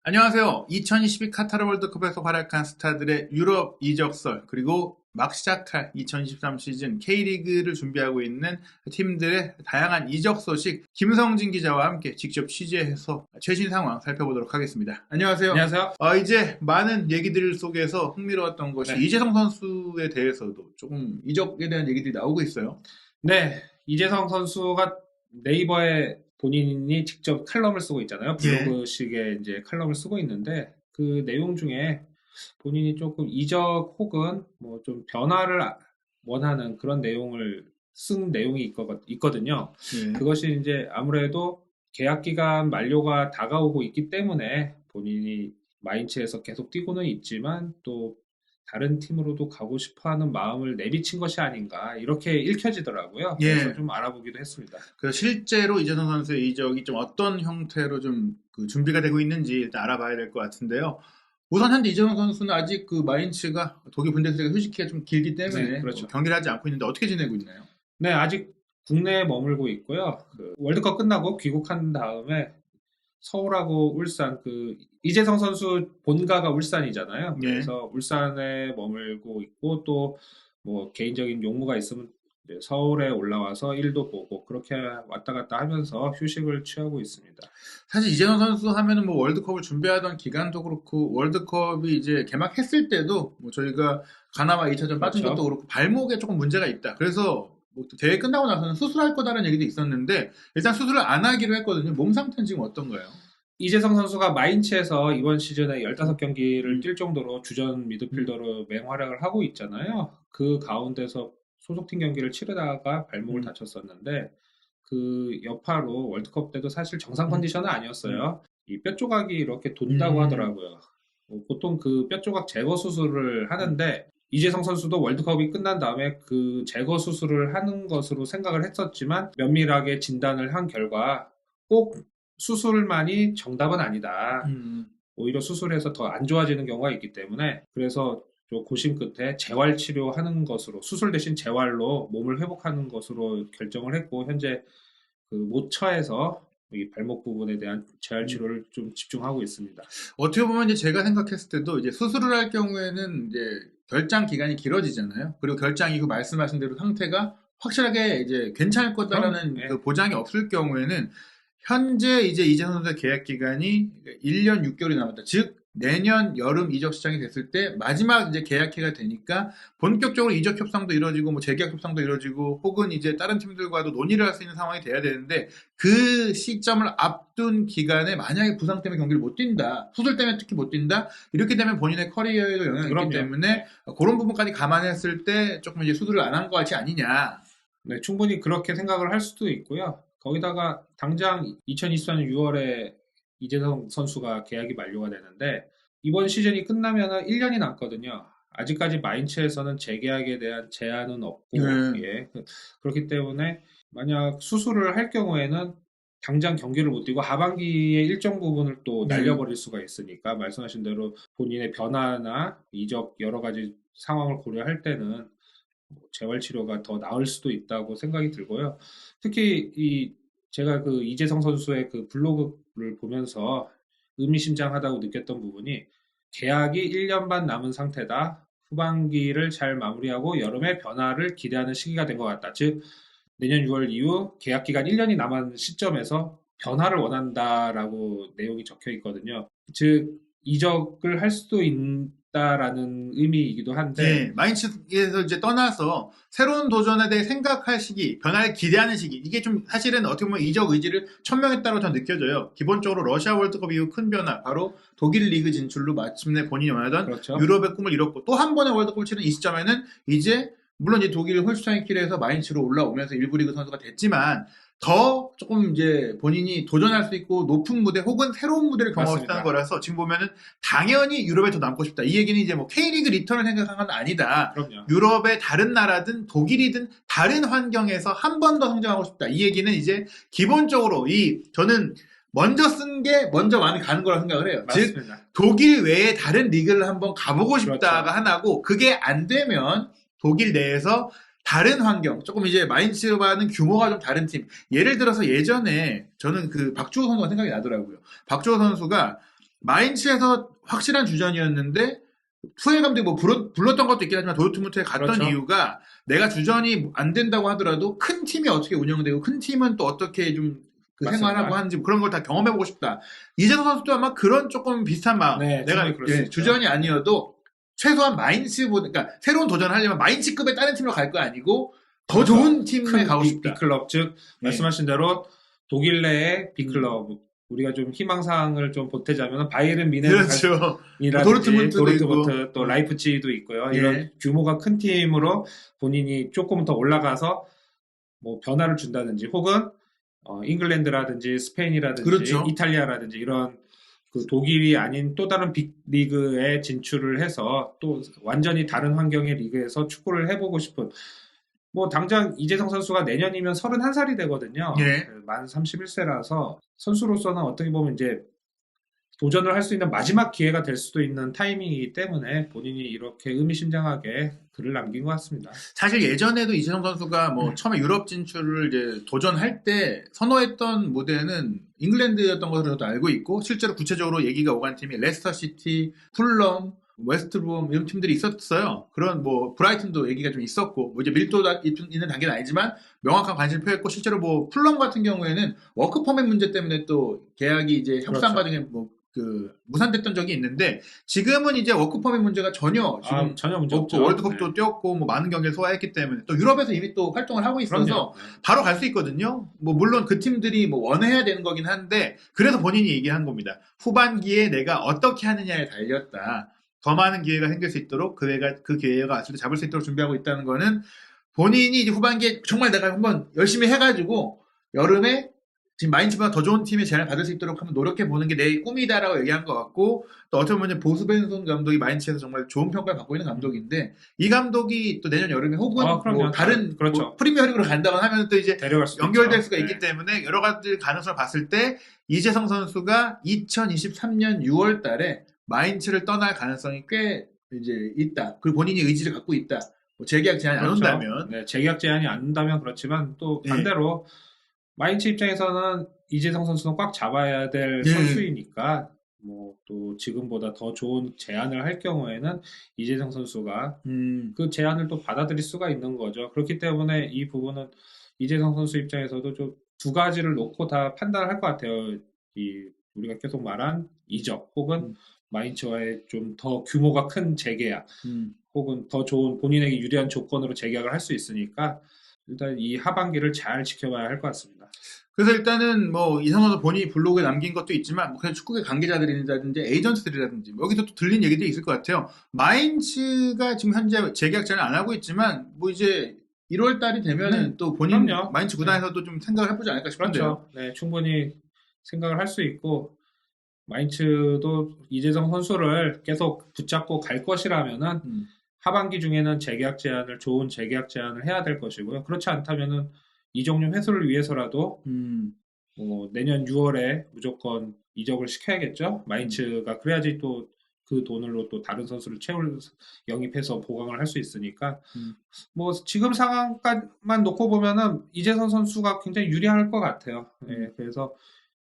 안녕하세요. 2022 카타르 월드컵에서 활약한 스타들의 유럽 이적설, 그리고 막 시작할 2023 시즌 K리그를 준비하고 있는 팀들의 다양한 이적 소식, 김성진 기자와 함께 직접 취재해서 최신 상황 살펴보도록 하겠습니다. 안녕하세요. 안녕하세요. 이제 많은 얘기들 속에서 흥미로웠던 것이 네. 이재성 선수에 대해서도 조금 이적에 대한 얘기들이 나오고 있어요. 네, 이재성 선수가 네이버에 본인이 직접 칼럼을 쓰고 있잖아요. 블로그식의 이제 칼럼을 쓰고 있는데 그 내용 중에 본인이 조금 이적 혹은 뭐 좀 변화를 원하는 그런 내용을 쓴 내용이 있거든요. 네. 그것이 이제 아무래도 계약 기간 만료가 다가오고 있기 때문에 본인이 마인츠에서 계속 뛰고는 있지만 또 다른 팀으로도 가고 싶어하는 마음을 내비친 것이 아닌가 이렇게 읽혀지더라고요. 그래서 예. 좀 알아보기도 했습니다. 그래서 실제로 이재성 선수의 이적이 좀 어떤 형태로 좀 준비가 되고 있는지 일단 알아봐야 될 것 같은데요. 우선 현재 이재성 선수는 아직 그 마인츠가 독일 분데스리가 휴식기가 좀 길기 때문에 네, 그렇죠. 경기를 하지 않고 있는데 어떻게 지내고 있나요? 네, 아직 국내에 머물고 있고요. 그 월드컵 끝나고 귀국한 다음에 서울하고 울산, 이재성 선수 본가가 울산이잖아요. 예. 그래서 울산에 머물고 있고 또 뭐 개인적인 용무가 있으면 이제 서울에 올라와서 일도 보고 그렇게 왔다 갔다 하면서 휴식을 취하고 있습니다. 사실 이재성 선수 하면은 뭐 월드컵을 준비하던 기간도 그렇고 월드컵이 이제 개막했을 때도 뭐 저희가 가나와 2차전 빠진 그렇죠. 것도 그렇고 발목에 조금 문제가 있다. 그래서 뭐 대회 끝나고 나서는 수술할 거다라는 얘기도 있었는데 일단 수술을 안 하기로 했거든요. 몸 상태는 지금 어떤가요? 이재성 선수가 마인츠에서 이번 시즌에 15경기를 뛸 정도로 주전 미드필더로 맹활약을 하고 있잖아요. 그 가운데서 소속팀 경기를 치르다가 발목을 다쳤었는데 그 여파로 월드컵 때도 사실 정상 컨디션은 아니었어요. 이 뼈 조각이 이렇게 돈다고 하더라고요. 보통 그 뼈 조각 제거 수술을 하는데 이재성 선수도 월드컵이 끝난 다음에 그 제거 수술을 하는 것으로 생각을 했었지만 면밀하게 진단을 한 결과 꼭 수술만이 정답은 아니다. 오히려 수술해서 더 안 좋아지는 경우가 있기 때문에 그래서 좀 고심 끝에 재활 치료하는 것으로 수술 대신 재활로 몸을 회복하는 것으로 결정을 했고 현재 그 모처에서 이 발목 부분에 대한 재활 치료를 좀 집중하고 있습니다. 어떻게 보면 이제 제가 생각했을 때도 이제 수술을 할 경우에는 이제 결장 기간이 길어지잖아요. 그리고 결장 이후 말씀하신 대로 상태가 확실하게 이제 괜찮을 거다라는 네. 그 보장이 없을 경우에는 현재 이제 이재성 선수의 계약 기간이 1년 6개월이 남았다. 즉 내년 여름 이적 시장이 됐을 때 마지막 이제 계약해가 되니까 본격적으로 이적 협상도 이루어지고 뭐 재계약 협상도 이루어지고 혹은 이제 다른 팀들과도 논의를 할 수 있는 상황이 돼야 되는데 그 시점을 앞둔 기간에 만약에 부상 때문에 경기를 못 뛴다, 수술 때문에 특히 못 뛴다, 이렇게 되면 본인의 커리어에도 영향이 있기 때문에 그런 부분까지 감안했을 때 조금 이제 수술을 안 한 것이 아니냐. 네, 충분히 그렇게 생각을 할 수도 있고요. 거기다가 당장 2024년 6월에 이재성 선수가 계약이 만료가 되는데 이번 시즌이 끝나면 1년이 남거든요. 아직까지 마인츠에서는 재계약에 대한 제한은 없고 예, 그렇기 때문에 만약 수술을 할 경우에는 당장 경기를 못 뛰고 하반기의 일정 부분을 또 날려버릴 수가 있으니까 말씀하신 대로 본인의 변화나 이적 여러 가지 상황을 고려할 때는 재활 치료가 더 나을 수도 있다고 생각이 들고요. 특히 제가 그 이재성 선수의 그 블로그를 보면서 의미심장하다고 느꼈던 부분이 계약이 1년 반 남은 상태다. 후반기를 잘 마무리하고 여름에 변화를 기대하는 시기가 된 것 같다. 즉 내년 6월 이후 계약 기간 1년이 남은 시점에서 변화를 원한다라고 내용이 적혀 있거든요. 즉 이적을 할 수도 있다라는 의미이기도 한데 네, 마인츠에서 이제 떠나서 새로운 도전에 대해 생각할 시기, 변화를 기대하는 시기, 이게 좀 사실은 어떻게 보면 이적 의지를 천명했다고 저는 느껴져요. 기본적으로 러시아 월드컵 이후 큰 변화, 바로 독일 리그 진출로 마침내 본인이 원하던 그렇죠. 유럽의 꿈을 이뤘고 또 한 번의 월드컵을 치른 이 시점에는 이제 물론 이제 독일 홀슈타인키르에서 마인츠로 올라오면서 일부 리그 선수가 됐지만 더 조금 이제 본인이 도전할 수 있고 높은 무대 혹은 새로운 무대를 경험하고 싶다는 거라서 지금 보면은 당연히 유럽에 더 남고 싶다. 이 얘기는 이제 뭐 K리그 리턴을 생각한 건 아니다. 그럼요. 유럽의 다른 나라든 독일이든 다른 환경에서 한 번 더 성장하고 싶다. 이 얘기는 이제 기본적으로 저는 먼저 쓴 게 먼저 많이 가는 거라고 생각을 해요. 맞습니다. 즉 독일 외에 다른 리그를 한번 가보고 싶다가 그렇죠. 하나고 그게 안 되면 독일 내에서 다른 환경, 조금 이제 마인츠와는 규모가 좀 다른 팀. 예를 들어서 예전에 저는 그 박주호 선수가 생각이 나더라고요. 박주호 선수가 마인츠에서 확실한 주전이었는데 투엘 감독이 뭐 불렀던 것도 있긴 하지만 도르트문트에 갔던 그렇죠. 이유가 내가 주전이 안 된다고 하더라도 큰 팀이 어떻게 운영되고 큰 팀은 또 어떻게 좀 그 맞습니다. 생활하고 하는지 그런 걸 다 경험해보고 싶다. 이재성 선수도 아마 그런 조금 비슷한 마음. 네, 내가 충분히 그럴 수 있죠. 주전이 아니어도 최소한 마인츠보다 그러니까 새로운 도전을 하려면 마인츠급의 다른 팀으로 갈 거 아니고 더 그렇죠. 좋은 팀에 큰 가고 싶다. B클럽 즉 네. 말씀하신 대로 독일 내의 B클럽 우리가 좀 희망사항을 좀 보태자면 바이에른 그렇죠. 미넨이라든지 도르트문트도 도르트문트 또 라이프치히도 있고요. 예. 이런 규모가 큰 팀으로 본인이 조금 더 올라가서 뭐 변화를 준다든지 혹은 잉글랜드라든지 스페인이라든지 그렇죠. 이탈리아라든지 이런 그 독일이 아닌 또 다른 빅리그에 진출을 해서 또 완전히 다른 환경의 리그에서 축구를 해보고 싶은 뭐 당장 이재성 선수가 내년이면 31살이 되거든요. 예. 만 31세라서 선수로서는 어떻게 보면 이제 도전을 할 수 있는 마지막 기회가 될 수도 있는 타이밍이기 때문에 본인이 이렇게 의미심장하게 글을 남긴 것 같습니다. 사실 예전에도 이재성 선수가 뭐 처음에 유럽 진출을 이제 도전할 때 선호했던 무대는 잉글랜드였던 것으로 저도 알고 있고 실제로 구체적으로 얘기가 오간 팀이 레스터 시티, 풀럼, 웨스트브롬 이런 팀들이 있었어요. 그런 뭐 브라이튼도 얘기가 좀 있었고 뭐 이제 밀도가 있는 단계는 아니지만 명확한 관심을 표했고 실제로 뭐 풀럼 같은 경우에는 워크 퍼밋 문제 때문에 또 계약이 이제 협상 그렇죠. 과정에 뭐 무산됐던 적이 있는데 지금은 이제 워크 퍼밋 문제가 전혀 지금 전혀 문제 없고 없죠. 월드컵도 네. 뛰었고 뭐 많은 경기를 소화했기 때문에 또 유럽에서 이미 또 활동을 하고 있어서 그럼요. 바로 갈 수 있거든요. 뭐 물론 그 팀들이 뭐 원해야 되는 거긴 한데 그래서 본인이 얘기한 겁니다. 후반기에 내가 어떻게 하느냐에 달렸다. 더 많은 기회가 생길 수 있도록 그 기회가 왔을 때 잡을 수 있도록 준비하고 있다는 거는 본인이 이제 후반기에 정말 내가 한번 열심히 해가지고 여름에 지금 마인츠보다 더 좋은 팀의 제안을 받을 수 있도록 한번 노력해보는 게 내 꿈이다라고 얘기한 것 같고 또 어떻게 보면 보스벤손 감독이 마인츠에서 정말 좋은 평가를 받고 있는 감독인데 이 감독이 또 내년 여름에 혹은 뭐 다른 그렇죠. 뭐 프리미어리그로 간다거나 하면 또 이제 데려갈 수도 연결될 있죠. 수가 네. 있기 때문에 여러 가지 가능성을 봤을 때 이재성 선수가 2023년 6월 달에 마인츠를 떠날 가능성이 꽤 이제 있다. 그리고 본인이 의지를 갖고 있다. 뭐 재계약 제한이 그렇죠. 안 온다면. 네, 재계약 제한이 안 온다면 그렇지만 또 네. 반대로 마인츠 입장에서는 이재성 선수는 꽉 잡아야 될 네. 선수이니까 뭐 또 지금보다 더 좋은 제안을 할 경우에는 이재성 선수가 그 제안을 또 받아들일 수가 있는 거죠. 그렇기 때문에 이 부분은 이재성 선수 입장에서도 좀 두 가지를 놓고 다 판단을 할 것 같아요. 우리가 계속 말한 이적 혹은 마인츠와의 좀 더 규모가 큰 재계약 혹은 더 좋은 본인에게 유리한 조건으로 재계약을 할 수 있으니까 일단 이 하반기를 잘 지켜봐야 할 것 같습니다. 그래서 일단은 뭐 이상호도 본인이 블로그에 남긴 것도 있지만 뭐 그냥 축구계 관계자들이라든지 에이전트들이라든지 뭐 여기서 또 들린 얘기들이 있을 것 같아요. 마인츠가 지금 현재 재계약 제한을 안 하고 있지만 뭐 이제 1월 달이 되면은 또 본인 그럼요. 마인츠 구단에서도 좀 생각을 해보지 않을까 싶은데요. 그렇죠. 네, 충분히 생각을 할 수 있고 마인츠도 이재성 선수를 계속 붙잡고 갈 것이라면은 하반기 중에는 좋은 재계약 제안을 해야 될 것이고요. 그렇지 않다면은 이적료 회수를 위해서라도 뭐 내년 6월에 무조건 이적을 시켜야겠죠. 마인츠가 그래야지 또 그 돈으로 또 다른 선수를 영입해서 보강을 할 수 있으니까 뭐 지금 상황까지만 놓고 보면은 이재성 선수가 굉장히 유리할 것 같아요. 네, 그래서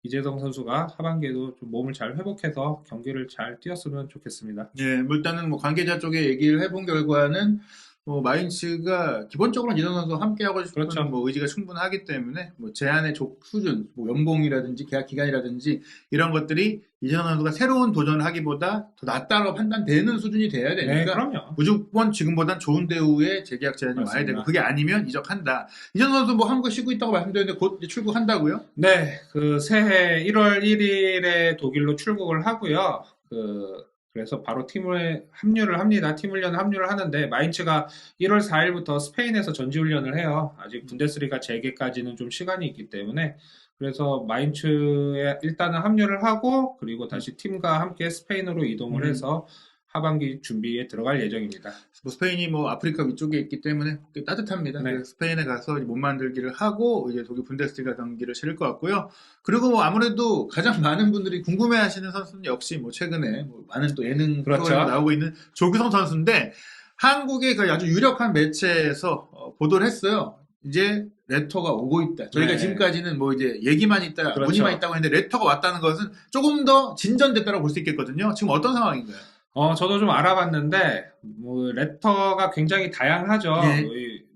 이재성 선수가 하반기에도 좀 몸을 잘 회복해서 경기를 잘 뛰었으면 좋겠습니다. 예, 뭐 일단은 뭐 관계자 쪽에 얘기를 해본 결과는 뭐 마인츠가 기본적으로 이재성 선수와 함께하고 싶은 그렇죠. 뭐 의지가 충분하기 때문에 뭐 제안의 수준, 뭐 연봉이라든지 계약 기간이라든지 이런 것들이 이재성 선수가 새로운 도전을 하기보다 더 낫다고 판단되는 수준이 돼야 되니까 네, 그럼요. 무조건 지금보단 좋은 대우의 재계약 제안이 와야 되고 그게 아니면 이적한다. 이재성 선수 뭐 한국에 쉬고 있다고 말씀드렸는데 곧 이제 출국한다고요? 네, 그 새해 1월 1일에 독일로 출국을 하고요. 그래서 바로 팀에 합류를 합니다. 팀 훈련에 합류를 하는데 마인츠가 1월 4일부터 스페인에서 전지훈련을 해요. 아직 분데스리가 재개까지는 좀 시간이 있기 때문에 그래서 마인츠에 일단은 합류를 하고 그리고 다시 팀과 함께 스페인으로 이동을 해서 하반기 준비에 들어갈 예정입니다. 뭐 스페인이 뭐 아프리카 위쪽에 있기 때문에 따뜻합니다. 네. 스페인에 가서 몸 만들기를 하고 이제 독일 분데스리가 경기를 치를 것 같고요. 그리고 뭐 아무래도 가장 많은 분들이 궁금해하시는 선수는 역시 뭐 최근에 뭐 많은 또 예능 그렇죠. 프로그램에 나오고 있는 조규성 선수인데 한국의 그 아주 유력한 매체에서 보도를 했어요. 이제 레터가 오고 있다. 저희가 네. 지금까지는 뭐 이제 얘기만 있다, 그렇죠. 문의만 있다고 했는데 레터가 왔다는 것은 조금 더 진전됐다고 볼 수 있겠거든요. 지금 어떤 상황인가요? 저도 좀 알아봤는데, 뭐, 레터가 굉장히 다양하죠. 네.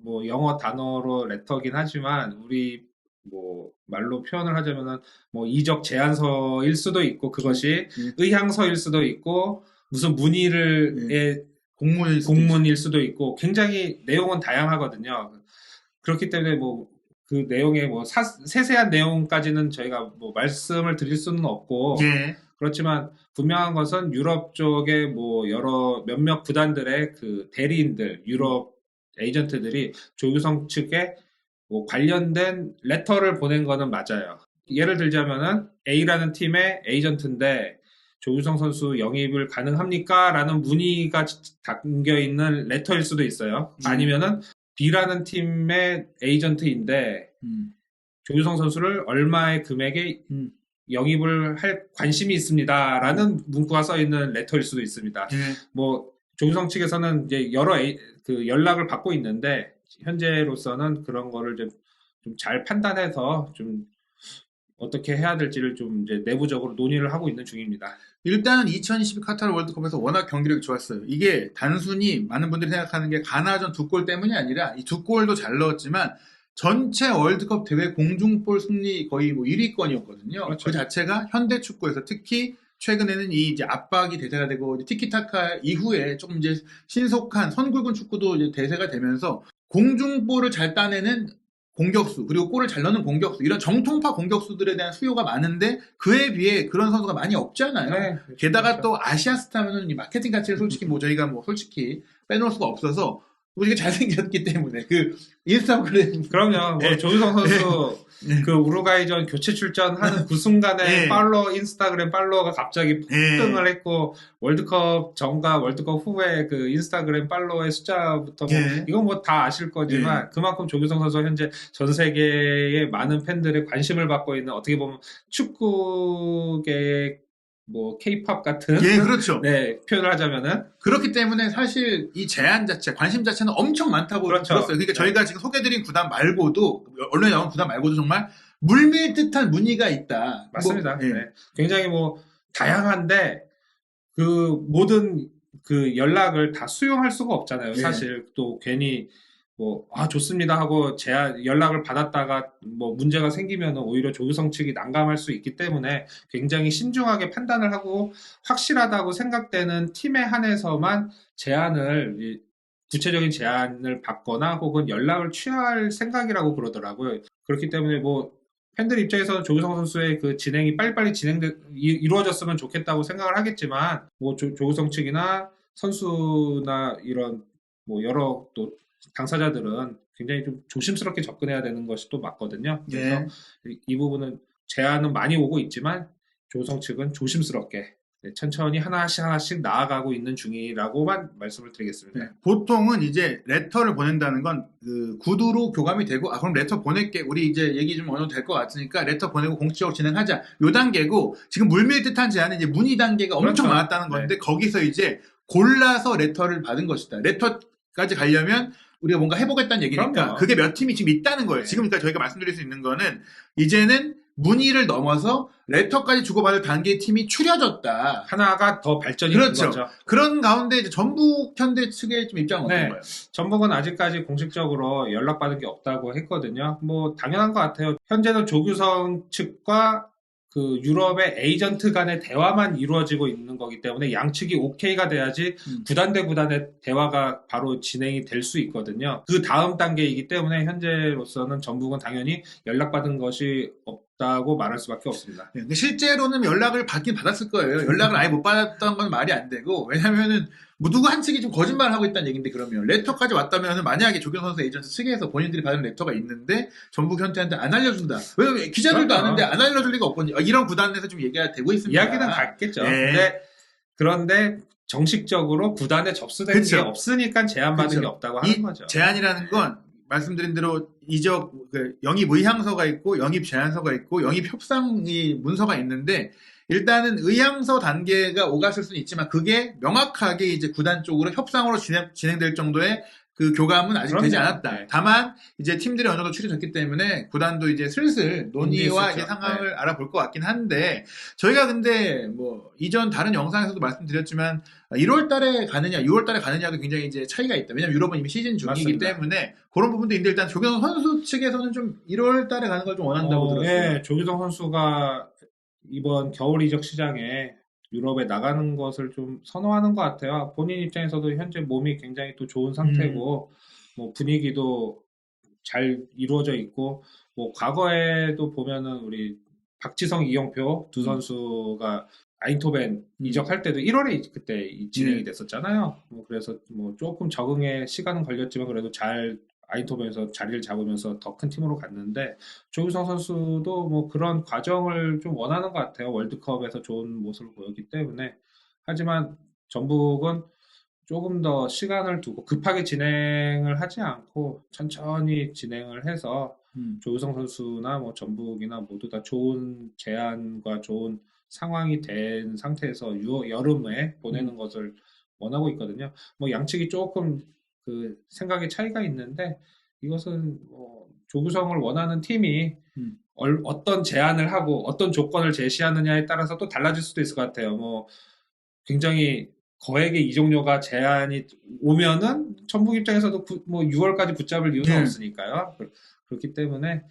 뭐, 영어 단어로 레터긴 하지만, 우리, 뭐, 말로 표현을 하자면은, 뭐, 이적 제안서일 수도 있고, 그것이 의향서일 수도 있고, 무슨 문의를, 공문일 수도 있고, 굉장히 내용은 다양하거든요. 그렇기 때문에 뭐, 그 내용의 뭐, 세세한 내용까지는 저희가 뭐, 말씀을 드릴 수는 없고, 예. 그렇지만 분명한 것은 유럽 쪽에 뭐 몇몇 구단들의 그 대리인들, 유럽 에이전트들이 조규성 측에 뭐 관련된 레터를 보낸 거는 맞아요. 예를 들자면은 A라는 팀의 에이전트인데 조규성 선수 영입을 가능합니까? 라는 문의가 담겨 있는 레터일 수도 있어요. 아니면은 B라는 팀의 에이전트인데 조규성 선수를 얼마의 금액에 영입을 할 관심이 있습니다라는 문구가 써 있는 레터일 수도 있습니다. 뭐 조규성 측에서는 이제 여러 그 연락을 받고 있는데 현재로서는 그런 거를 좀 잘 판단해서 좀 어떻게 해야 될지를 좀 이제 내부적으로 논의를 하고 있는 중입니다. 일단은 2022 카타르 월드컵에서 워낙 경기력이 좋았어요. 이게 단순히 많은 분들이 생각하는 게 가나전 2골 때문이 아니라 이 2골도 잘 넣었지만 전체 월드컵 대회 공중볼 승리 거의 뭐 1위권이었거든요. 그렇죠. 그 자체가 현대 축구에서 특히 최근에는 이 이제 압박이 대세가 되고 티키타카 이후에 조금 이제 신속한 선굵은 축구도 이제 대세가 되면서 공중볼을 잘 따내는 공격수 그리고 골을 잘 넣는 공격수 이런 정통파 공격수들에 대한 수요가 많은데 그에 비해 그런 선수가 많이 없잖아요. 네, 게다가 그렇죠. 또 아시아 스타면은 이 마케팅 가치를 솔직히 뭐 저희가 뭐 솔직히 빼놓을 수가 없어서 우리가 잘생겼기 때문에 그 인스타그램 그럼요. 뭐 조규성 선수 그 우루과이전 교체 출전하는 그 순간에 인스타그램 팔로워가 갑자기 폭등을 했고 월드컵 전과 월드컵 후에 그 인스타그램 팔로워의 숫자부터 뭐 이건 뭐 다 아실 거지만 그만큼 조규성 선수 현재 전 세계의 많은 팬들의 관심을 받고 있는 어떻게 보면 축구계 뭐 K-팝 같은 그렇죠. 네, 표현을 하자면은 그렇기 때문에 사실 이 제한 자체, 관심 자체는 엄청 많다고 들었어요. 그러니까 저희가 지금 소개드린 구단 말고도 언론에 나온 구단 말고도 정말 물밀 듯한 문의가 있다. 맞습니다. 네. 굉장히 뭐 다양한데 그 모든 그 연락을 다 수용할 수가 없잖아요. 사실 또 괜히 뭐 좋습니다 하고 연락을 받았다가 뭐 문제가 생기면 오히려 조규성 측이 난감할 수 있기 때문에 굉장히 신중하게 판단을 하고 확실하다고 생각되는 팀에 한해서만 구체적인 제안을 받거나 혹은 연락을 취할 생각이라고 그러더라고요. 그렇기 때문에 뭐 팬들 입장에서는 조규성 선수의 그 진행이 빨리빨리 이루어졌으면 좋겠다고 생각을 하겠지만 뭐 조규성 측이나 선수나 이런 뭐 여러 또 당사자들은 굉장히 좀 조심스럽게 접근해야 되는 것이 또 맞거든요. 그래서 이 부분은 제안은 많이 오고 있지만 조성 측은 조심스럽게 천천히 하나씩 나아가고 있는 중이라고만 말씀을 드리겠습니다. 보통은 이제 레터를 보낸다는 건 그 구두로 교감이 되고 그럼 레터 보낼게 우리 이제 얘기 좀 어느 정도 될 것 같으니까 레터 보내고 공식적으로 진행하자 요 단계고 지금 물밀 듯한 제안은 이제 문의 단계가 엄청 많았다는 건데 거기서 이제 골라서 레터를 받은 것이다. 레터까지 가려면 우리가 뭔가 해보겠다는 얘기니까 그럼요. 그게 몇 팀이 지금 있다는 거예요. 지금 그러니까 저희가 말씀드릴 수 있는 거는 이제는 문의를 넘어서 레터까지 주고받을 단계의 팀이 추려졌다. 하나가 더 발전이 된 거죠. 그런 가운데 이제 전북 현대 측의 좀 입장은 어떤가요? 전북은 아직까지 공식적으로 연락받은 게 없다고 했거든요. 뭐 당연한 것 같아요. 현재는 조규성 측과 그 유럽의 에이전트 간의 대화만 이루어지고 있는 거기 때문에 양측이 오케이가 돼야지 구단 대 구단의 대화가 바로 진행이 될 수 있거든요. 그 다음 단계이기 때문에 현재로서는 전북은 당연히 연락받은 것이 없다고 말할 수밖에 없습니다. 실제로는 연락을 받긴 받았을 거예요. 연락을 아예 못 받았던 건 말이 안 되고 왜냐면은 뭐 누구 한 측이 좀 거짓말을 하고 있다는 얘기인데 그러면 레터까지 왔다면 만약에 조규성 선수 에이전트 측에서 본인들이 받은 레터가 있는데 전북 현대한테 안 알려준다. 왜냐면 기자들도 아는데 안 알려줄 리가 없거든요. 이런 구단에서 좀 얘기가 되고 있습니다. 이야기는 갔겠죠. 그런데 정식적으로 구단에 접수된 게 없으니까 제안받은 게 없다고 하는 거죠. 제안이라는 건 말씀드린 대로 영입 의향서가 있고 영입 제안서가 있고 영입 협상이 문서가 있는데 일단은 의향서 단계가 오갔을 수는 있지만 그게 명확하게 이제 구단 쪽으로 협상으로 진행될 정도의 그 교감은 아직 되지 그럼요. 않았다. 네. 다만 이제 팀들이 어느 정도 추려졌기 때문에 구단도 이제 슬슬 논의와 있었죠. 이제 상황을 알아볼 것 같긴 한데 저희가 근데 뭐 이전 다른 영상에서도 말씀드렸지만 1월 달에 가느냐, 6월 달에 가느냐도 굉장히 이제 차이가 있다. 왜냐면 유럽은 이미 시즌 중이기 맞습니다. 때문에 그런 부분도 있는데 일단 조경 선수 측에서는 좀 1월 달에 가는 걸 좀 원한다고 들었어요. 예, 조규성 선수가 이번 겨울 이적 시장에 유럽에 나가는 것을 좀 선호하는 것 같아요. 본인 입장에서도 현재 몸이 굉장히 또 좋은 상태고, 뭐 분위기도 잘 이루어져 있고, 뭐 과거에도 보면은 우리 박지성, 이영표 두 선수가 아인토벤 이적할 때도 1월에 그때 진행이 됐었잖아요. 뭐 그래서 뭐 조금 적응에 시간은 걸렸지만 그래도 잘 아인토벤에서 자리를 잡으면서 더 큰 팀으로 갔는데 조규성 선수도 뭐 그런 과정을 좀 원하는 것 같아요. 월드컵에서 좋은 모습을 보였기 때문에. 하지만 전북은 조금 더 시간을 두고 급하게 진행을 하지 않고 천천히 진행을 해서 조규성 선수나 뭐 전북이나 모두 다 좋은 제안과 좋은 상황이 된 상태에서 여름에 보내는 것을 원하고 있거든요. 뭐 양측이 조금 그 생각의 차이가 있는데 이것은 뭐 조규성을 원하는 팀이 어떤 제안을 하고 어떤 조건을 제시하느냐에 따라서 또 달라질 수도 있을 것 같아요. 뭐 굉장히 거액의 이적료가 제한이 오면은 전북 입장에서도 뭐 6월까지 붙잡을 이유는 없으니까요. 그렇기 때문에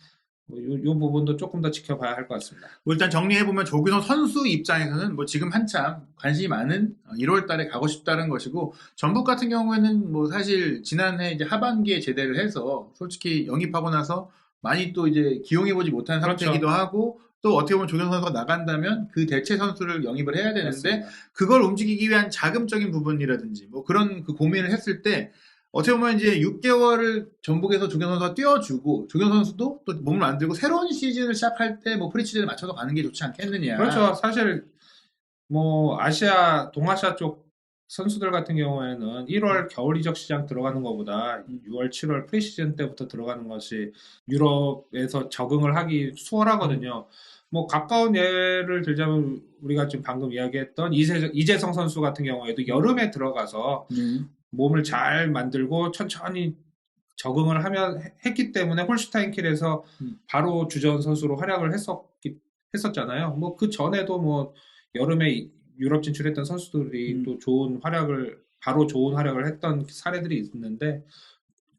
요 부분도 조금 더 지켜봐야 할 것 같습니다. 뭐 일단 정리해보면 조규성 선수 입장에서는 뭐 지금 한참 관심이 많은 1월 달에 가고 싶다는 것이고, 전북 같은 경우에는 뭐 사실 지난해 이제 하반기에 제대를 해서 솔직히 영입하고 나서 많이 또 이제 기용해보지 못한 상태이기도 하고, 또 어떻게 보면 조규성 선수가 나간다면 그 대체 선수를 영입을 해야 되는데, 맞습니다. 그걸 움직이기 위한 자금적인 부분이라든지 뭐 그런 그 고민을 했을 때, 어떻게 보면 이제 6개월을 전북에서 조경 선수가 뛰어주고 조경 선수도 또 몸을 만들고 새로운 시즌을 시작할 때 뭐 프리시즌에 맞춰서 가는 게 좋지 않겠느냐. 그렇죠. 사실 뭐 아시아, 동아시아 쪽 선수들 같은 경우에는 1월 겨울 이적 시장 들어가는 것보다 6월, 7월 프리시즌 때부터 들어가는 것이 유럽에서 적응을 하기 수월하거든요. 뭐 가까운 예를 들자면 우리가 지금 방금 이야기했던 이재성 선수 같은 경우에도 여름에 들어가서 몸을 잘 만들고 천천히 적응을 했기 때문에 홀슈타인킬에서 바로 주전 선수로 활약을 했었잖아요. 뭐 그 전에도 뭐 여름에 유럽 진출했던 선수들이 또 바로 좋은 활약을 했던 사례들이 있는데,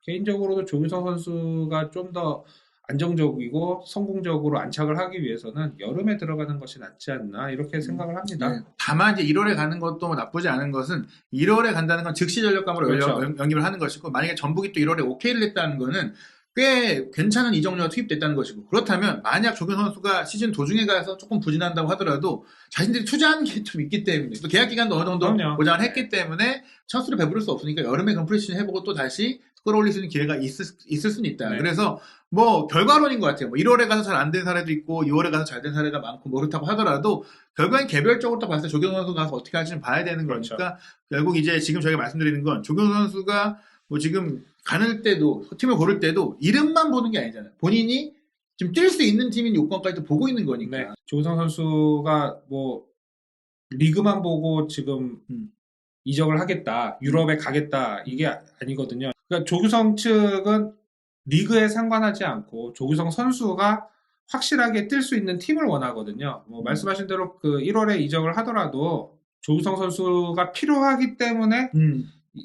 개인적으로도 조규성 선수가 좀 더 안정적이고 성공적으로 안착을 하기 위해서는 여름에 들어가는 것이 낫지 않나 이렇게 생각을 합니다. 네. 다만 이제 1월에 가는 것도 나쁘지 않은 것은 1월에 간다는 건 즉시 전력감으로 그렇죠. 영입을 하는 것이고, 만약에 전북이 또 1월에 오케이를 했다는 거는 꽤 괜찮은 이적료가 투입됐다는 것이고, 그렇다면 만약 조규성 선수가 시즌 도중에 가서 조금 부진한다고 하더라도 자신들이 투자하는 게 좀 있기 때문에, 또 계약 기간도 어느 정도 그럼요. 보장을 했기 때문에 찬스를 배부를 수 없으니까 여름에 그런 프리시즌 해보고 또 다시 끌어올릴 수 있는 기회가 있을 수는 있다. 네. 그래서 뭐 결과론인 것 같아요. 뭐 1월에 가서 잘 안 된 사례도 있고 6월에 가서 잘 된 사례가 많고 뭐 그렇다고 하더라도 결과는 개별적으로 딱 봤을 때 조규성 선수 가서 어떻게 할지는 봐야 되는 그렇죠. 거니까, 결국 이제 지금 저희가 말씀드리는 건 조규성 선수가 뭐 지금 가는 때도 팀을 고를 때도 이름만 보는 게 아니잖아요. 본인이 지금 뛸 수 있는 팀인 요건까지도 보고 있는 거니까. 네. 조규성 선수가 뭐 리그만 보고 지금 이적을 하겠다, 유럽에 가겠다 이게 아니거든요. 그러니까 조규성 측은 리그에 상관하지 않고 조규성 선수가 확실하게 뛸 수 있는 팀을 원하거든요. 뭐 말씀하신 대로 그 1월에 이적을 하더라도 조규성 선수가 필요하기 때문에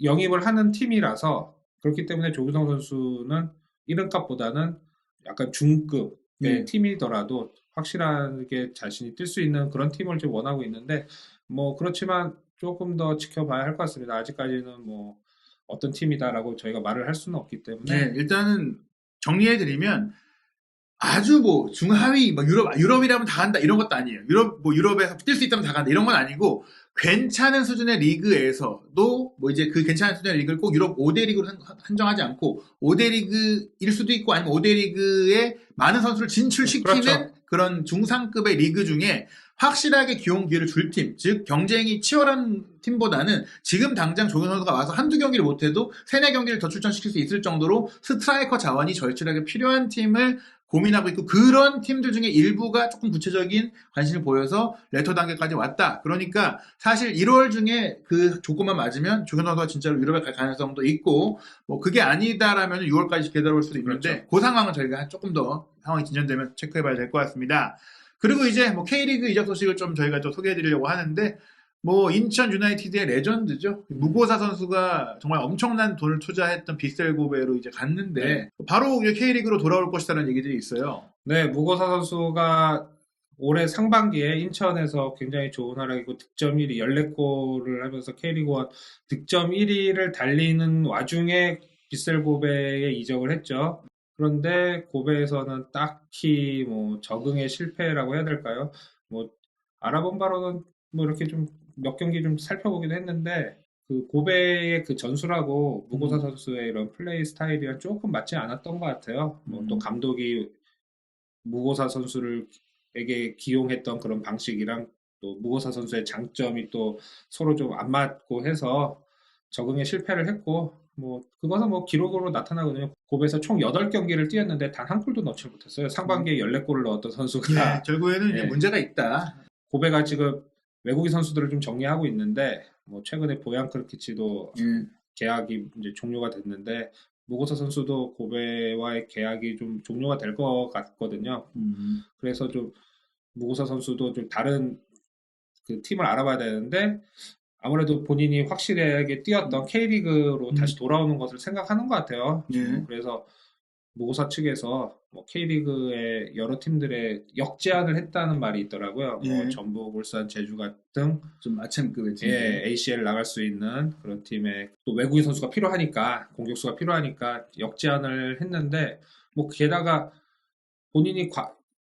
영입을 하는 팀이라서, 그렇기 때문에 조규성 선수는 이름값보다는 약간 중급의 팀이더라도 확실하게 자신이 뛸 수 있는 그런 팀을 좀 원하고 있는데, 뭐 그렇지만 조금 더 지켜봐야 할 것 같습니다. 아직까지는 뭐 어떤 팀이다라고 저희가 말을 할 수는 없기 때문에. 네, 일단은 정리해드리면 아주 뭐 중하위 뭐 유럽이라면 다 간다 이런 것도 아니에요. 유럽에서 뛸 수 있다면 다 간다 이런 건 아니고, 괜찮은 수준의 리그에서도 뭐 이제 그 괜찮은 수준의 리그를 꼭 유럽 5대 리그로 한정하지 않고 5대 리그일 수도 있고 아니면 5대 리그에 많은 선수를 진출시키는 그렇죠. 그런 중상급의 리그 중에 확실하게 기용 기회를 줄 팀, 즉 경쟁이 치열한 팀보다는 지금 당장 조현 선수가 와서 한두 경기를 못해도 세네 경기를 더 출전시킬 수 있을 정도로 스트라이커 자원이 절실하게 필요한 팀을 고민하고 있고, 그런 팀들 중에 일부가 조금 구체적인 관심을 보여서 레터 단계까지 왔다. 그러니까 사실 1월 중에 그 조건만 맞으면 조현 선수가 진짜로 유럽에 갈 가능성도 있고, 뭐 그게 아니다라면 6월까지 기다려볼 수도 있는데, 그렇죠. 그 상황은 저희가 조금 더 상황이 진전되면 체크해봐야 될 것 같습니다. 그리고 이제 뭐 K리그 이적 소식을 좀 저희가 또 소개해드리려고 하는데, 뭐 인천 유나이티드의 레전드죠. 무고사 선수가 정말 엄청난 돈을 투자했던 비셀 고베로 이제 갔는데, 네. 바로 이제 K리그로 돌아올 것이라는 얘기들이 있어요. 네, 무고사 선수가 올해 상반기에 인천에서 굉장히 좋은 활약이고 득점 1위, 14골을 하면서 K리그 1 득점 1위를 달리는 와중에 빗셀 고베에 이적을 했죠. 그런데 고베에서는 딱히 뭐 적응에 실패라고 해야 될까요? 뭐 알아본 바로는 뭐 이렇게 좀 몇 경기 좀 살펴보기도 했는데, 그 고베의 그 전술하고 무고사 선수의 이런 플레이 스타일이랑 조금 맞지 않았던 것 같아요. 뭐 또 감독이 무고사 선수에게 기용했던 그런 방식이랑 또 무고사 선수의 장점이 또 서로 좀 안 맞고 해서 적응에 실패를 했고, 뭐 그것은 뭐 기록으로 나타나거든요. 고베에서 총 8경기를 뛰었는데 단 한 골도 넣지 못했어요. 상반기에 14골을 넣었던 선수가. 예, 결국에는 이제 예. 문제가 있다. 고베가 지금 외국인 선수들을 좀 정리하고 있는데, 뭐 최근에 보양 크르키치도 계약이 이제 종료가 됐는데, 무고사 선수도 고베와의 계약이 좀 종료가 될 것 같거든요. 그래서 좀 무고사 선수도 좀 다른 그 팀을 알아봐야 되는데, 아무래도 본인이 확실하게 뛰었던 K리그로 다시 돌아오는 것을 생각하는 것 같아요. 예. 그래서 무고사 측에서 뭐 K리그의 여러 팀들의 역제안을 했다는 말이 있더라고요. 예. 뭐 전북, 울산, 제주 같은 좀 아침급의 팀. 예, ACL 나갈 수 있는 그런 팀에 또 외국인 선수가 필요하니까, 공격수가 필요하니까 역제안을 했는데, 뭐 게다가 본인이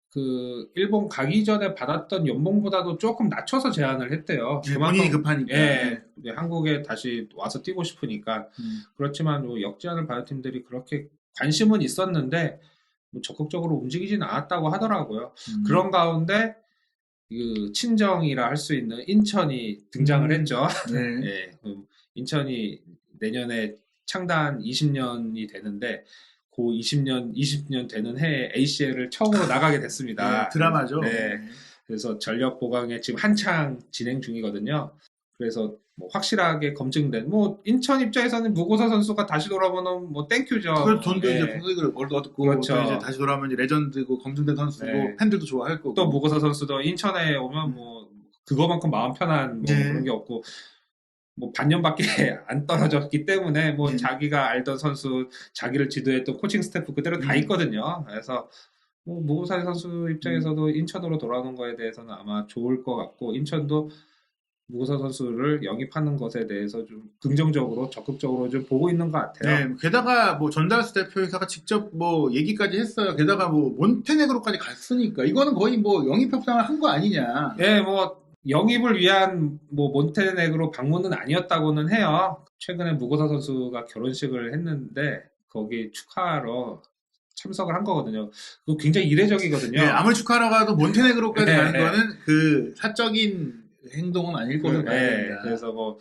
그 일본 가기 전에 받았던 연봉보다도 조금 낮춰서 제안을 했대요. 예, 본인이 급하니까. 예, 한국에 다시 와서 뛰고 싶으니까. 그렇지만 뭐 역제안을 받은 팀들이 그렇게 관심은 있었는데 뭐 적극적으로 움직이지는 않았다고 하더라고요. 그런 가운데 그 친정이라 할 수 있는 인천이 등장을 했죠. 네. 예, 인천이 내년에 창단 20년이 되는데, 그 20년 되는 해에 ACL을 처음으로 나가게 됐습니다. 네, 드라마죠. 네. 그래서 전력 보강에 지금 한창 진행 중이거든요. 그래서 뭐 확실하게 검증된, 뭐 인천 입장에서는 무고사 선수가 다시 돌아오면 뭐 땡큐죠. 그 돈도 예. 이제 소득을 얻고, 그렇죠. 또 이제 다시 돌아오면 이제 레전드고 검증된 선수고, 네. 팬들도 좋아할 거고. 또 무고사 선수도 인천에 오면 뭐 그거만큼 마음 편한 뭐 네. 그런 게 없고, 뭐 반년밖에 안 떨어졌기 때문에 뭐 네. 자기가 알던 선수, 자기를 지도했던 코칭 스태프 그대로 다 있거든요. 그래서 뭐 무고사 선수 입장에서도 인천으로 돌아오는 거에 대해서는 아마 좋을 것 같고, 인천도 무고사 선수를 영입하는 것에 대해서 좀 긍정적으로, 적극적으로 좀 보고 있는 것 같아요. 네, 게다가 뭐 전달스 대표이사가 직접 뭐 얘기까지 했어요. 게다가 뭐 몬테네그로까지 갔으니까 이거는 거의 뭐 영입 협상을 한 거 아니냐. 예, 뭐 영입을 위한 뭐 몬테네그로 방문은 아니었다고는 해요. 최근에 무고사 선수가 결혼식을 했는데 거기 축하하러 참석을 한 거거든요. 그거 굉장히 이례적이거든요. 네, 아무리 축하하러 가도 몬테네그로까지 네, 가는 네. 거는 그 사적인 행동은 아닐 것으로 봐야 됩니다. 그래서 뭐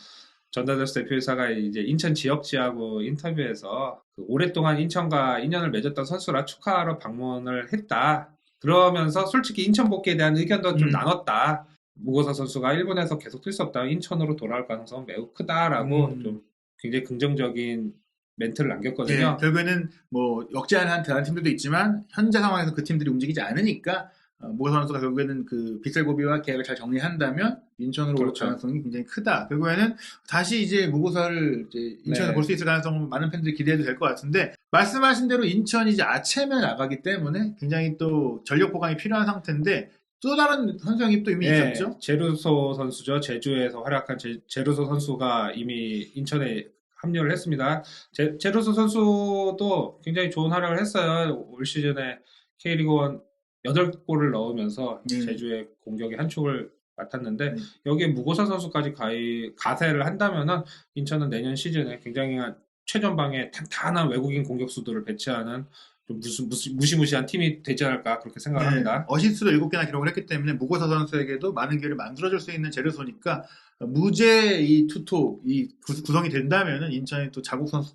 전다더스 대표이사가 이제 인천 지역지하고 인터뷰에서 그 오랫동안 인천과 인연을 맺었던 선수라 축하하러 방문을 했다. 그러면서 솔직히 인천 복귀에 대한 의견도 좀 나눴다. 무고사 선수가 일본에서 계속 뛸 수 없다. 인천으로 돌아올 가능성은 매우 크다라고 좀 굉장히 긍정적인 멘트를 남겼거든요. 네, 결국에는 뭐 역제안한 대한 팀들도 있지만 현재 상황에서 그 팀들이 움직이지 않으니까 무고사 선수가 결국에는 그 빗셀고비와 계약을 잘 정리한다면 인천으로 올 가능성이 굉장히 크다. 결국에는 다시 이제 무고사를 이제 인천에 볼 수 있을 가능성 많은 팬들이 기대해도 될 것 같은데, 말씀하신 대로 인천이 이제 아체면에 나가기 때문에 굉장히 또 전력 보강이 필요한 상태인데, 또 다른 선수 영입도 이미 있었죠? 제루소 선수죠. 제주에서 활약한 제루소 선수가 이미 인천에 합류를 했습니다. 제루소 선수도 굉장히 좋은 활약을 했어요. 올 시즌에 K리그 1 8골을 넣으면서 제주의 공격의 한 축을 맡았는데, 여기에 무고사 선수까지 가세를 한다면은 인천은 내년 시즌에 굉장히 최전방에 탄탄한 외국인 공격수들을 배치하는 좀 무시무시한 팀이 되지 않을까 그렇게 생각을 합니다. 어시스트도 7개나 기록을 했기 때문에 무고사 선수에게도 많은 기회를 만들어줄 수 있는 제르소니까 무죄 이 투톱 이 구성이 된다면은 인천이 또 자국 선수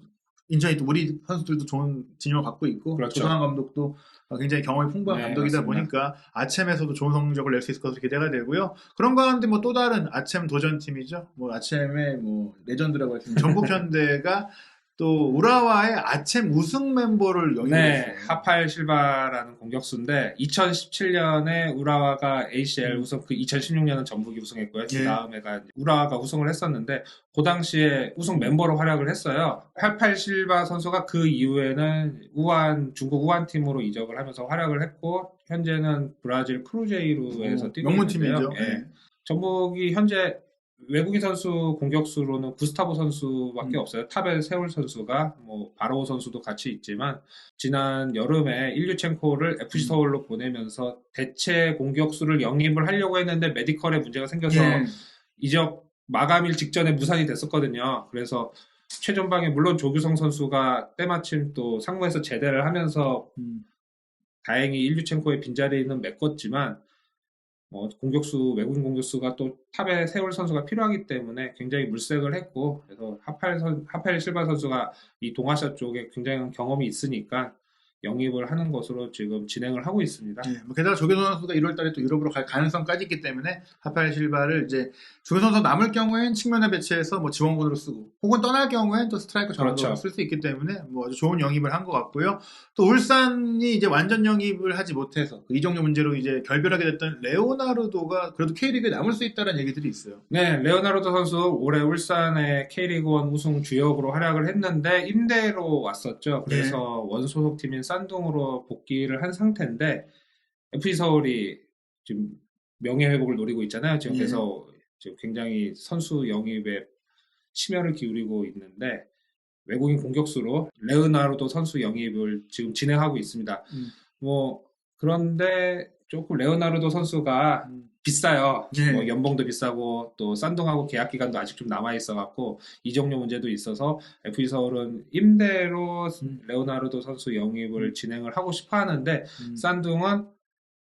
인천이 또 우리 선수들도 좋은 진영을 갖고 있고 그렇죠. 조성환 감독도 굉장히 경험이 풍부한 네, 감독이다 맞습니다. 보니까 아챔에서도 좋은 성적을 낼 수 있을 것으로 기대가 되고요. 그런 가운데 뭐 또 다른 아챔 도전팀이죠. 뭐 아챔의 뭐 레전드라고 할 수 있는 전북현대가 또 우라와의 아챔 우승 멤버를 영입했어요. 네, 하팔 실바라는 공격수인데 2017년에 우라와가 ACL 우승, 그 2016년은 전북이 우승했고요. 그 다음에가 우라와가 우승을 했었는데 그 당시에 우승 멤버로 활약을 했어요. 하팔 실바 선수가 그 이후에는 중국 우한 팀으로 이적을 하면서 활약을 했고 현재는 브라질 크루제이루에서 뛰고 명문팀이죠. 있는데요. 네. 전북이 현재 외국인 선수 공격수로는 구스타보 선수밖에 없어요. 탑에 세울 선수가 뭐 바로우 선수도 같이 있지만 지난 여름에 일류첸코를 FC 서울로 보내면서 대체 공격수를 영입을 하려고 했는데 메디컬에 문제가 생겨서 이적 마감일 직전에 무산이 됐었거든요. 그래서 최전방에 물론 조규성 선수가 때마침 또 상무에서 제대를 하면서 다행히 일류첸코의 빈자리는 메꿨지만 외국인 공격수가 또 탑에 세울 선수가 필요하기 때문에 굉장히 물색을 했고, 그래서 하팔 실바 선수가 이 동아시아 쪽에 굉장히 경험이 있으니까 영입을 하는 것으로 지금 진행을 하고 있습니다. 네, 뭐 게다가 조규성 선수가 1월 달에 또 유럽으로 갈 가능성까지 있기 때문에 하팔 실바를 이제 조규성 선수 남을 경우엔 측면에 배치해서 뭐 지원군으로 쓰고 혹은 떠날 경우엔 또 스트라이커 전환으로 쓸 수 있기 때문에 뭐 아주 좋은 영입을 한 것 같고요. 또 울산이 이제 완전 영입을 하지 못해서 그 이적료 문제로 이제 결별하게 됐던 레오나르도가 그래도 K리그에 남을 수 있다는 얘기들이 있어요. 네, 레오나르도 선수 올해 울산의 K리그1 우승 주역으로 활약을 했는데 임대로 왔었죠. 그래서 원소속 팀인 산둥으로 복귀를 한 상태인데 FC 서울이 지금 명예회복을 노리고 있잖아요. 지금 그래서 지금 굉장히 선수 영입에 심혈을 기울이고 있는데 외국인 공격수로 레오나르도 선수 영입을 지금 진행하고 있습니다. 뭐 그런데 조금 레오나르도 선수가 비싸요. 뭐 연봉도 비싸고 또 산둥하고 계약 기간도 아직 좀 남아 있어갖고 이적료 문제도 있어서 FC 서울은 임대로 레오나르도 선수 영입을 진행을 하고 싶어 하는데 산둥은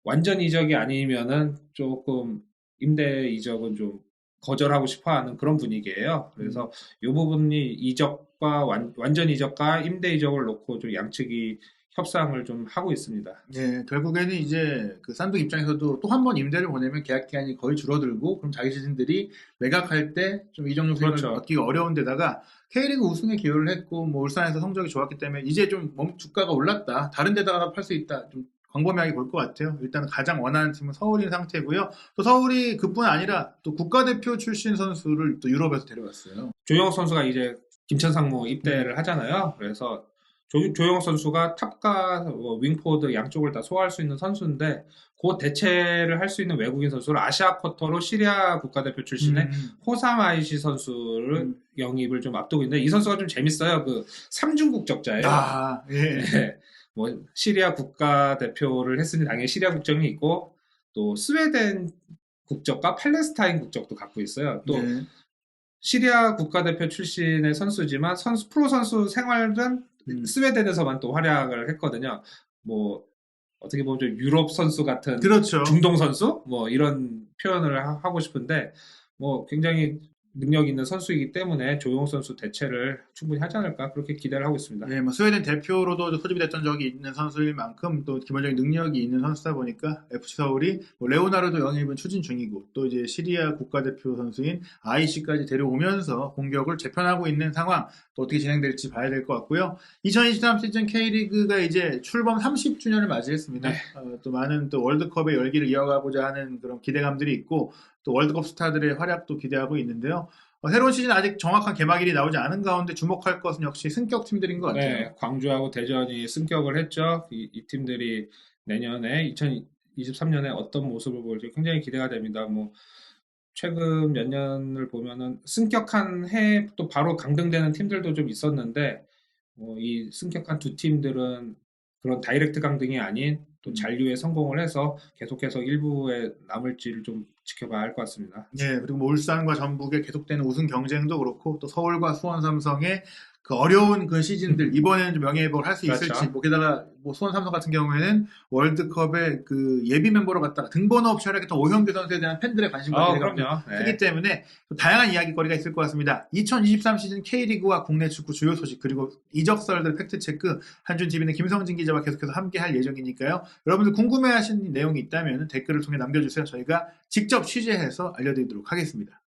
완전 이적이 아니면은 조금 임대 이적은 좀 거절하고 싶어하는 그런 분위기예요. 그래서 이 부분이 이적과 완전 이적과 임대 이적을 놓고 좀 양측이 협상을 좀 하고 있습니다. 네, 결국에는 이제 그 산둥 입장에서도 또 한 번 임대를 보내면 계약 기간이 거의 줄어들고 그럼 자기 자신들이 매각할 때 좀 이적료 수익을 얻기가 어려운 데다가 K리그 우승에 기여를 했고 뭐 울산에서 성적이 좋았기 때문에 이제 좀 주가가 올랐다. 다른 데다가 팔 수 있다. 좀 광범위하게 볼 것 같아요. 일단 가장 원하는 팀은 서울인 상태고요. 또 서울이 그뿐 아니라 또 국가대표 출신 선수를 또 유럽에서 데려왔어요. 조영욱 선수가 이제 김천상무 입대를 하잖아요. 그래서 조영욱 선수가 탑과 윙포드 양쪽을 다 소화할 수 있는 선수인데 그 대체를 할 수 있는 외국인 선수를 아시아 쿼터로 시리아 국가대표 출신의 호삼 아이시 선수를 영입을 좀 앞두고 있는데 이 선수가 좀 재밌어요. 그 3중 국적자예요. 네. 뭐 시리아 국가대표를 했으니 당연히 시리아 국적이 있고 또 스웨덴 국적과 팔레스타인 국적도 갖고 있어요. 또 시리아 국가대표 출신의 선수지만 프로 선수 생활은 스웨덴에서만 또 활약을 했거든요. 뭐 어떻게 보면 좀 유럽 선수 같은 중동 선수 뭐 이런 표현을 하고 싶은데 뭐 굉장히 능력 있는 선수이기 때문에 조용욱 선수 대체를 충분히 하지 않을까 그렇게 기대를 하고 있습니다. 네, 뭐 스웨덴 대표로도 소집이 됐던 적이 있는 선수일 만큼 또 기본적인 능력이 있는 선수다 보니까 FC 서울이 뭐 레오나르도 영입은 추진 중이고 또 이제 시리아 국가대표 선수인 아이시까지 데려오면서 공격을 재편하고 있는 상황 또 어떻게 진행될지 봐야 될 것 같고요. 2023 시즌 K리그가 이제 출범 30주년을 맞이했습니다. 또 많은 또 월드컵의 열기를 이어가고자 하는 그런 기대감들이 있고 또 월드컵 스타들의 활약도 기대하고 있는데요. 새로운 시즌 아직 정확한 개막일이 나오지 않은 가운데 주목할 것은 역시 승격 팀들인 것 같아요. 네, 광주하고 대전이 승격을 했죠. 이 팀들이 내년에 2023년에 어떤 모습을 보일지 굉장히 기대가 됩니다. 뭐 최근 몇 년을 보면은 승격한 해 또 바로 강등되는 팀들도 좀 있었는데 이 승격한 두 팀들은 그런 다이렉트 강등이 아닌 또 잔류에 성공을 해서 계속해서 일부에 남을지를 좀 지켜봐야 할 것 같습니다. 예, 그리고 뭐 울산과 전북의 계속되는 우승 경쟁도 그렇고 또 서울과 수원 삼성의 그 어려운 그 시즌들 이번에는 좀 명예회복을 할 수 있을지 그렇죠. 뭐 게다가 뭐 수원 삼성 같은 경우에는 월드컵에 그 예비 멤버로 갔다가 등번호 없이 활약했던 오현규 선수에 대한 팬들의 관심과 기대가 그럼요. 크기 네. 때문에 또 다양한 이야기거리가 있을 것 같습니다. 2023 시즌 K리그와 국내 축구 주요 소식 그리고 이적설들 팩트체크 한준TV는 김성진 기자와 계속해서 함께할 예정이니까요. 여러분들 궁금해하시는 내용이 있다면 댓글을 통해 남겨주세요. 저희가 직접 취재해서 알려드리도록 하겠습니다.